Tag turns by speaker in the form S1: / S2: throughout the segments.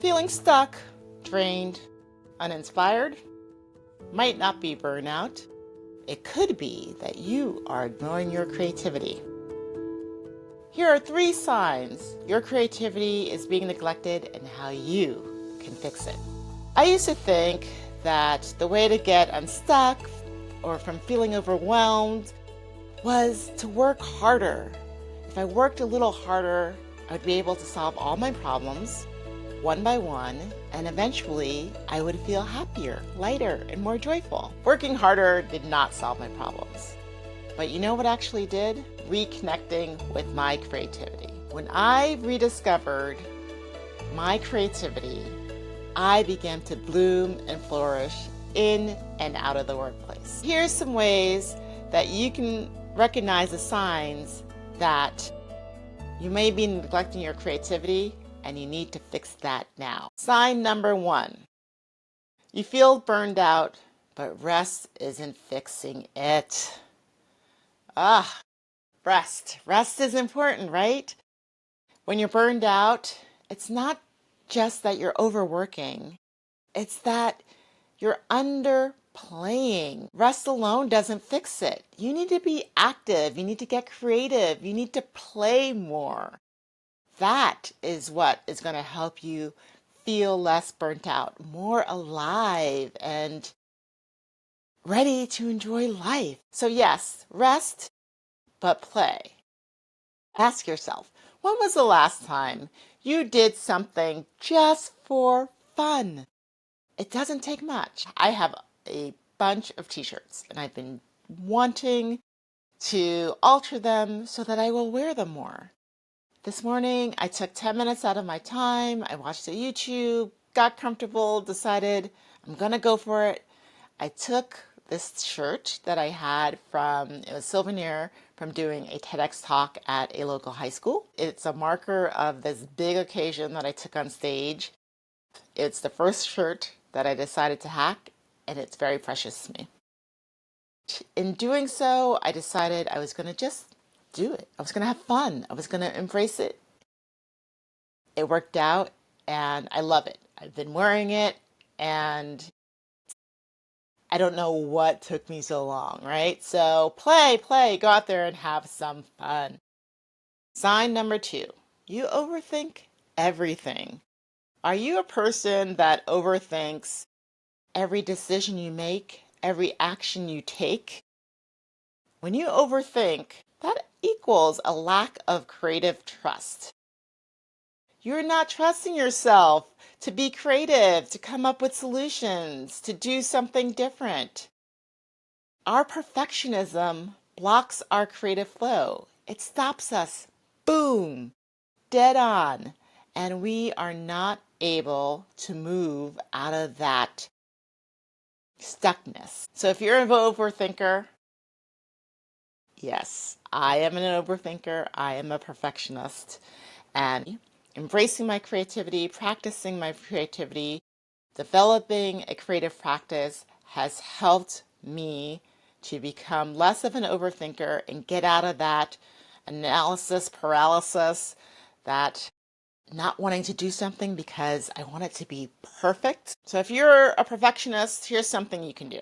S1: Feeling stuck, drained, uninspired might not be burnout. It could be that you are ignoring your creativity. Here are 3 signs your creativity is being neglected and how you can fix it. I used to think that the way to get unstuck or from feeling overwhelmed was to work harder. If I worked a little harder, I would be able to solve all my problems one by one, and eventually I would feel happier, lighter, and more joyful. Working harder did not solve my problems. But you know what actually did? Reconnecting with my creativity. When I rediscovered my creativity, I began to bloom and flourish in and out of the workplace. Here's some ways that you can recognize the signs that you may be neglecting your creativity and you need to fix that now. Sign number 1. You feel burned out, but rest isn't fixing it. Rest. Rest is important, right? When you're burned out, it's not just that you're overworking. It's that you're underplaying. Rest alone doesn't fix it. You need to be active. You need to get creative. You need to play more. That is what is going to help you feel less burnt out, more alive, and ready to enjoy life. So yes, rest, but play. Ask yourself, when was the last time you did something just for fun? It doesn't take much. I have a bunch of t-shirts and I've been wanting to alter them so that I will wear them more. This morning, I took 10 minutes out of my time. I watched a YouTube, got comfortable, decided I'm going to go for it. I took this shirt that I had it was souvenir from doing a TEDx talk at a local high school. It's a marker of this big occasion that I took on stage. It's the first shirt that I decided to hack, and it's very precious to me. In doing so, I decided I was going to just do it. I was going to have fun. I was going to embrace it. It worked out and I love it. I've been wearing it and I don't know what took me so long, right? So play, go out there and have some fun. Sign number 2, you overthink everything. Are you a person that overthinks every decision you make, every action you take? When you overthink, that equals a lack of creative trust. You're not trusting yourself to be creative, to come up with solutions, to do something different. Our perfectionism blocks our creative flow. It stops us, boom, dead on, and we are not able to move out of that stuckness. So if you're an overthinker, yes, I am an overthinker. I am a perfectionist. And embracing my creativity, practicing my creativity, developing a creative practice has helped me to become less of an overthinker and get out of that analysis paralysis, that not wanting to do something because I want it to be perfect. So if you're a perfectionist, here's something you can do.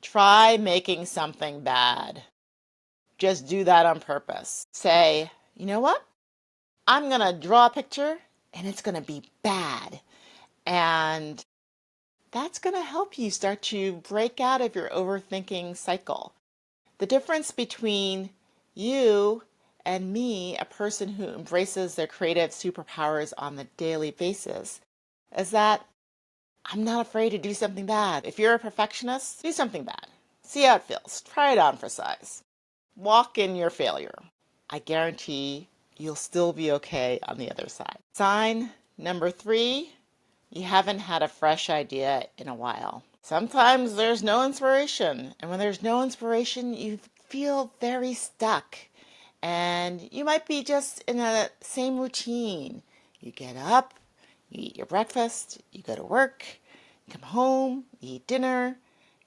S1: Try making something bad. Just do that on purpose. Say, you know what? I'm going to draw a picture and it's going to be bad. And that's going to help you start to break out of your overthinking cycle. The difference between you and me, a person who embraces their creative superpowers on a daily basis, is that I'm not afraid to do something bad. If you're a perfectionist, do something bad. See how it feels. Try it on for size. Walk in your failure. I guarantee you'll still be okay on the other side. Sign number 3, you haven't had a fresh idea in a while. Sometimes there's no inspiration, and when there's no inspiration, you feel very stuck. And you might be just in the same routine. You get up, you eat your breakfast, you go to work, you come home, you eat dinner,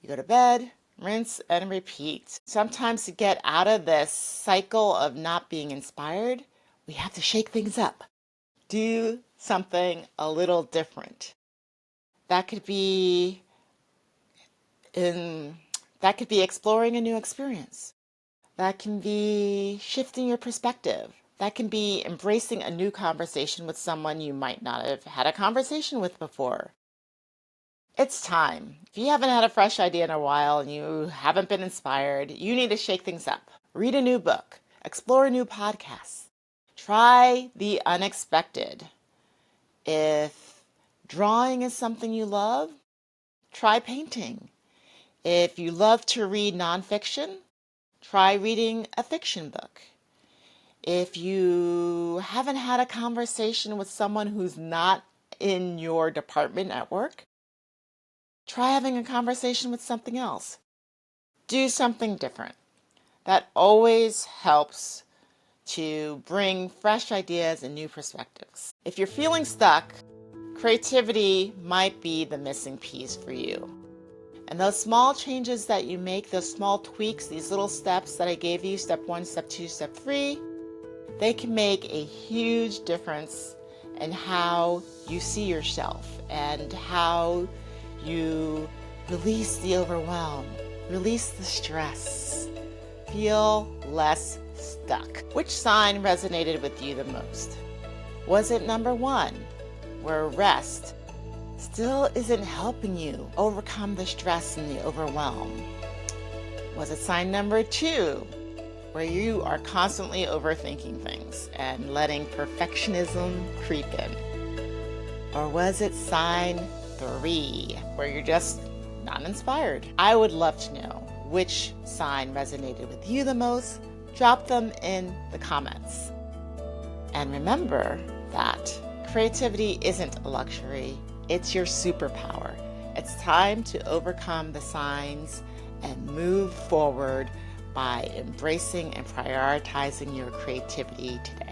S1: you go to bed, rinse and repeat. Sometimes to get out of this cycle of not being inspired, we have to shake things up. Do something a little different. That could be in that could be exploring a new experience. That can be shifting your perspective. That can be embracing a new conversation with someone you might not have had a conversation with before. It's time. If you haven't had a fresh idea in a while and you haven't been inspired, you need to shake things up. Read a new book, explore a new podcast, try the unexpected. If drawing is something you love, try painting. If you love to read nonfiction, try reading a fiction book. If you haven't had a conversation with someone who's not in your department at work, try having a conversation with something else. Do something different. That always helps to bring fresh ideas and new perspectives. If you're feeling stuck, creativity might be the missing piece for you. And those small changes that you make, those small tweaks, these little steps that I gave you, step 1, step 2, step 3, they can make a huge difference in how you see yourself and how you release the overwhelm, release the stress, feel less stuck. Which sign resonated with you the most? Was it number 1, where rest still isn't helping you overcome the stress and the overwhelm? Was it sign number 2, where you are constantly overthinking things and letting perfectionism creep in? Or was it sign 3, where you're just not inspired? I would love to know which sign resonated with you the most. Drop them in the comments. And remember that creativity isn't a luxury, it's your superpower. It's time to overcome the signs and move forward by embracing and prioritizing your creativity today.